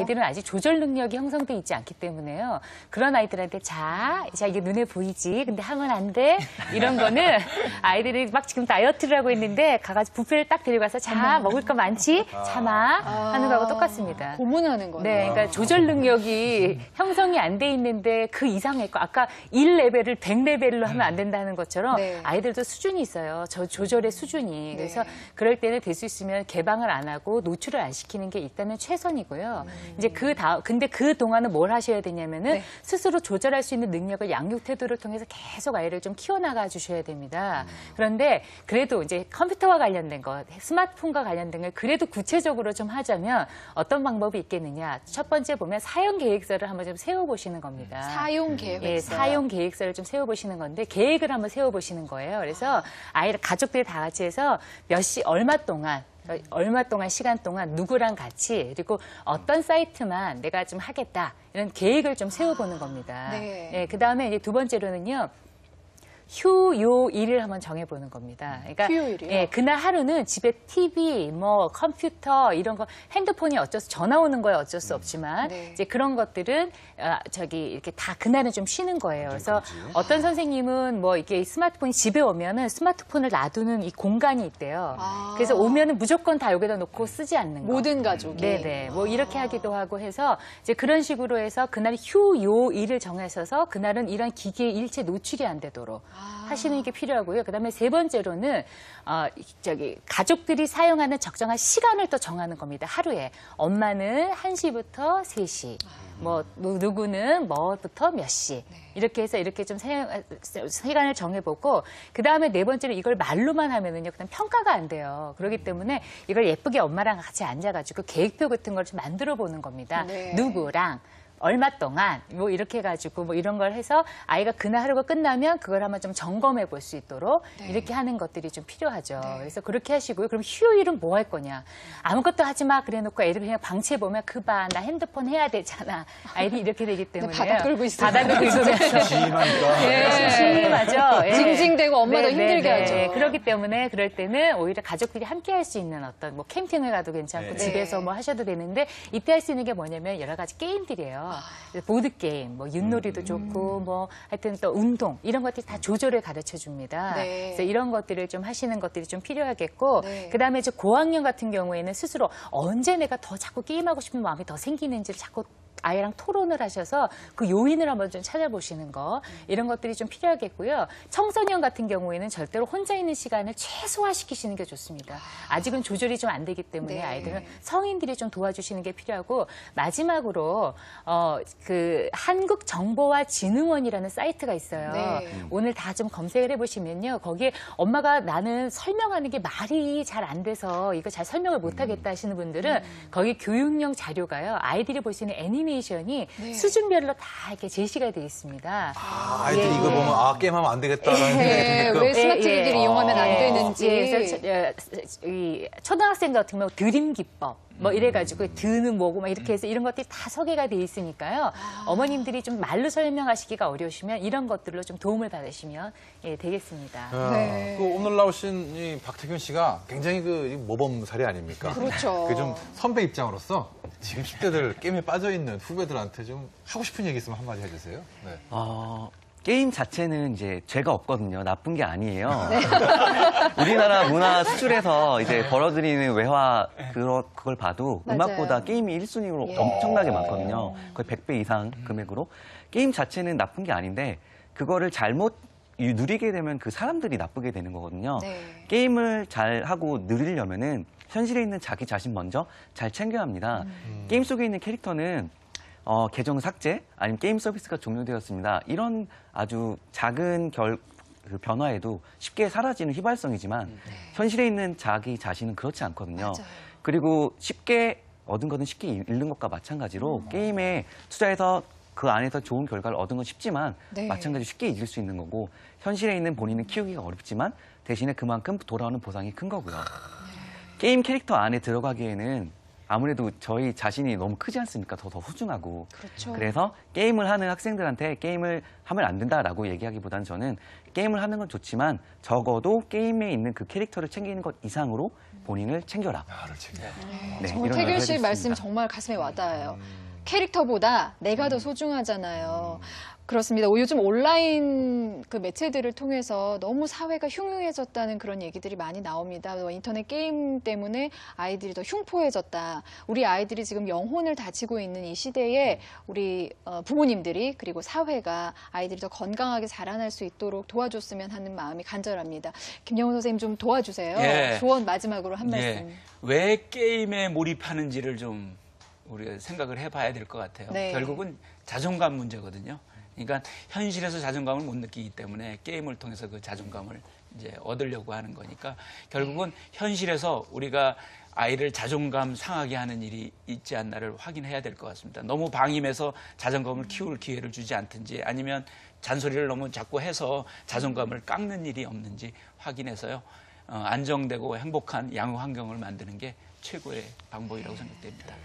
아이들은 아직 조절 능력이 형성돼 있지 않기 때문에요. 그런 아이들한테 자 이게 눈에 보이지? 근데 하면 안 돼? 이런 거는 아이들이 막 지금 다이어트를 하고 있는데 가가지고 뷔페를 딱 데리고 가서 자 먹을 거 많지? 참아 하는 거하고 똑같습니다. 고문하는 거예요. 네, 그러니까 조절 능력이 형성이 안 돼 있는데 그 이상의 거 아까 1레벨을 100레벨로 하면 안 된다는 것처럼 네. 아이들도 수준이 있어요. 조절의 수준이. 그래서 그럴 때는 될 수 있으면 개방을 안 하고 노출을 안 시키는 게 일단은 최선이고요. 이제 근데 그 동안은 뭘 하셔야 되냐면은 스스로 조절할 수 있는 능력을 양육 태도를 통해서 계속 아이를 좀 키워나가 주셔야 됩니다. 그런데 그래도 이제 컴퓨터와 관련된 것, 스마트폰과 관련된 걸 그래도 구체적으로 좀 하자면 어떤 방법이 있겠느냐. 첫 번째 보면 사용 계획서를 한번 좀 세워보시는 겁니다. 사용 계획서. 예, 사용 계획서를 좀 세워보시는 건데 계획을 한번 세워보시는 거예요. 그래서 아이를 가족들이 다 같이 해서 얼마 동안 시간 동안 누구랑 같이 그리고 어떤 사이트만 내가 좀 하겠다 이런 계획을 좀 세워보는 겁니다. 네. 예, 그다음에 이제 두 번째로는요. 휴요일을 한번 정해보는 겁니다. 그러니까 휴요일이요? 예, 그날 하루는 집에 TV, 뭐 컴퓨터 이런 거 핸드폰이 전화 오는 거에 어쩔 수 없지만 네. 이제 그런 것들은 이렇게 다 그날은 좀 쉬는 거예요. 그래서 어떤 선생님은 뭐 이게 스마트폰이 집에 오면은 스마트폰을 놔두는 이 공간이 있대요. 그래서 오면은 무조건 다 여기다 놓고 쓰지 않는 거. 모든 가족이. 네네. 뭐 이렇게 하기도 하고 해서 이제 그런 식으로 해서 그날 휴요일을 정하셔서 그날은 이런 기기에 일체 노출이 안 되도록 하시는 게 필요하고요. 그다음에 세 번째로는 가족들이 사용하는 적정한 시간을 또 정하는 겁니다. 하루에 엄마는 1시부터 3시, 뭐 누구는 뭐부터 몇 시. 이렇게 해서 이렇게 좀 시간을 정해보고 그다음에 네 번째로 이걸 말로만 하면은요 그냥 평가가 안 돼요. 그렇기 때문에 이걸 예쁘게 엄마랑 같이 앉아가지고 계획표 같은 걸 좀 만들어 보는 겁니다. 네. 누구랑 얼마 동안 뭐 이렇게 해가지고 뭐 이런 걸 해서 아이가 그날 하루가 끝나면 그걸 한번 좀 점검해 볼 수 있도록 이렇게 하는 것들이 좀 필요하죠. 그래서 그렇게 하시고요. 그럼 휴일은 뭐 할 거냐? 아무것도 하지 마 그래놓고 애를 그냥 방치해 보면 나 핸드폰 해야 되잖아. 아이들이 이렇게 되기 때문에 바닥 끌고 있어요. 바닥을 긁으면서 심하니까. 심하죠. 예. 징징대고 엄마도 힘들게 하죠. 그렇기 때문에 그럴 때는 오히려 가족들이 함께 할 수 있는 어떤 뭐 캠핑을 가도 괜찮고 집에서 뭐 하셔도 되는데 이때 할 수 있는 게 뭐냐면 여러 가지 게임들이에요. 보드게임, 뭐 윷놀이도 좋고 뭐 하여튼 또 운동 이런 것들이 다 조절을 가르쳐 줍니다. 그래서 이런 것들을 좀 하시는 것들이 좀 필요하겠고 그다음에 이제 고학년 같은 경우에는 스스로 언제 내가 더 자꾸 게임하고 싶은 마음이 더 생기는지를 자꾸 아이랑 토론을 하셔서 그 요인을 한번 좀 찾아보시는 거 이런 것들이 좀 필요하겠고요. 청소년 같은 경우에는 절대로 혼자 있는 시간을 최소화시키시는 게 좋습니다. 아직은 조절이 좀 안 되기 때문에 아이들은 성인들이 좀 도와주시는 게 필요하고 마지막으로 그 한국정보화진흥원이라는 사이트가 있어요. 오늘 다 좀 검색을 해보시면요. 거기에 엄마가 나는 설명하는 게 말이 잘 안 돼서 이거 잘 설명을 못하겠다 하시는 분들은 거기 교육용 자료가요. 아이들이 볼 수 있는 애니메이션이 수준별로 다 이렇게 제시가 되어 있습니다. 아이들이 이거 보면 게임하면 안 되겠다라는 생각이 드니까. 왜 스마트 기기를 이용하면 안 되는지. 그래서 이 초등학생 같은 경우 드림 기법 뭐 이래가지고 드는 뭐고 막 이렇게 해서 이런 것들이 다 소개가 돼 있으니까요. 어머님들이 좀 말로 설명하시기가 어려우시면 이런 것들로 좀 도움을 받으시면 되겠습니다. 그 오늘 나오신 이 박태균 씨가 굉장히 그 모범 사례 아닙니까? 그렇죠. 그 좀 선배 입장으로서 지금 10대들 게임에 빠져 있는 후배들한테 좀 하고 싶은 얘기 있으면 한마디 해주세요. 네. 게임 자체는 이제 죄가 없거든요. 나쁜 게 아니에요. 우리나라 문화 수출에서 이제 벌어들이는 외화 그걸 봐도 음악보다 게임이 1순위로 엄청나게 많거든요. 거의 100배 이상 금액으로. 게임 자체는 나쁜 게 아닌데 그거를 잘못 누리게 되면 그 사람들이 나쁘게 되는 거거든요. 게임을 잘 하고 누리려면은 현실에 있는 자기 자신 먼저 잘 챙겨야 합니다. 게임 속에 있는 캐릭터는 계정 삭제 아니면 게임 서비스가 종료되었습니다. 이런 아주 작은 그 변화에도 쉽게 사라지는 휘발성이지만 현실에 있는 자기 자신은 그렇지 않거든요. 그리고 쉽게 얻은 것은 쉽게 잃는 것과 마찬가지로 게임에 투자해서 그 안에서 좋은 결과를 얻은 건 쉽지만 마찬가지로 쉽게 잊을 수 있는 거고 현실에 있는 본인은 키우기가 어렵지만 대신에 그만큼 돌아오는 보상이 큰 거고요. 게임 캐릭터 안에 들어가기에는 아무래도 저희 자신이 너무 크지 않습니까? 더 소중하고. 그래서 게임을 하는 학생들한테 게임을 하면 안 된다라고 얘기하기보다는 저는 게임을 하는 건 좋지만 적어도 게임에 있는 그 캐릭터를 챙기는 것 이상으로 본인을 챙겨라. 나를 챙겨. 네, 정말 이런 태균 얘기를 씨 말씀 해주셨습니다. 정말 가슴에 와닿아요. 캐릭터보다 내가 더 소중하잖아요. 그렇습니다. 요즘 온라인 그 매체들을 통해서 너무 사회가 흉흉해졌다는 그런 얘기들이 많이 나옵니다. 인터넷 게임 때문에 아이들이 더 흉포해졌다. 우리 아이들이 지금 영혼을 다지고 있는 이 시대에 우리 부모님들이 그리고 사회가 아이들이 더 건강하게 자라날 수 있도록 도와줬으면 하는 마음이 간절합니다. 김영훈 선생님 좀 도와주세요. 예. 조언 마지막으로 한 말씀. 예. 왜 게임에 몰입하는지를 좀 우리가 생각을 해봐야 될 것 같아요. 네. 결국은 자존감 문제거든요. 그러니까 현실에서 자존감을 못 느끼기 때문에 게임을 통해서 그 자존감을 이제 얻으려고 하는 거니까 결국은 현실에서 우리가 아이를 자존감 상하게 하는 일이 있지 않나를 확인해야 될 것 같습니다. 너무 방임해서 자존감을 키울 기회를 주지 않든지 아니면 잔소리를 너무 자꾸 해서 자존감을 깎는 일이 없는지 확인해서요. 안정되고 행복한 양육 환경을 만드는 게 최고의 방법이라고 생각됩니다.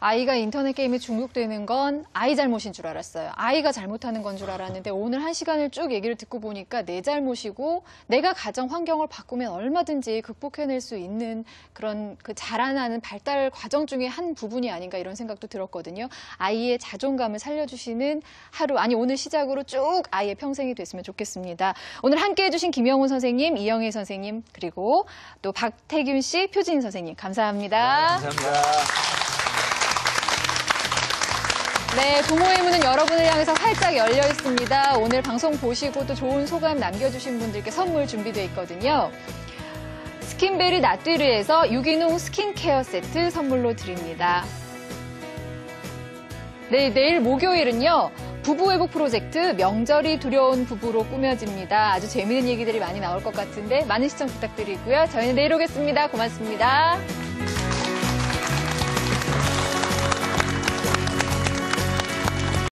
아이가 인터넷 게임에 중독되는 건 아이 잘못인 줄 알았어요. 아이가 잘못하는 건 줄 알았는데 오늘 한 시간을 쭉 얘기를 듣고 보니까 내 잘못이고 내가 가정 환경을 바꾸면 얼마든지 극복해낼 수 있는 그런 그 자라나는 발달 과정 중에 한 부분이 아닌가 이런 생각도 들었거든요. 아이의 자존감을 살려주시는 하루, 아니 오늘 시작으로 쭉 아이의 평생이 됐으면 좋겠습니다. 오늘 함께해 주신 김영훈 선생님, 이영애 선생님, 그리고 또 박태균 씨, 표진 선생님 감사합니다. 감사합니다. 네, 부모의 문은 여러분을 향해서 활짝 열려 있습니다. 오늘 방송 보시고 또 좋은 소감 남겨주신 분들께 선물 준비되어 있거든요. 스킨베리 나뚜르에서 유기농 스킨케어 세트 선물로 드립니다. 네, 내일 목요일은요. 부부회복 프로젝트 명절이 두려운 부부로 꾸며집니다. 아주 재미있는 얘기들이 많이 나올 것 같은데 많은 시청 부탁드리고요. 저희는 내일 오겠습니다. 고맙습니다.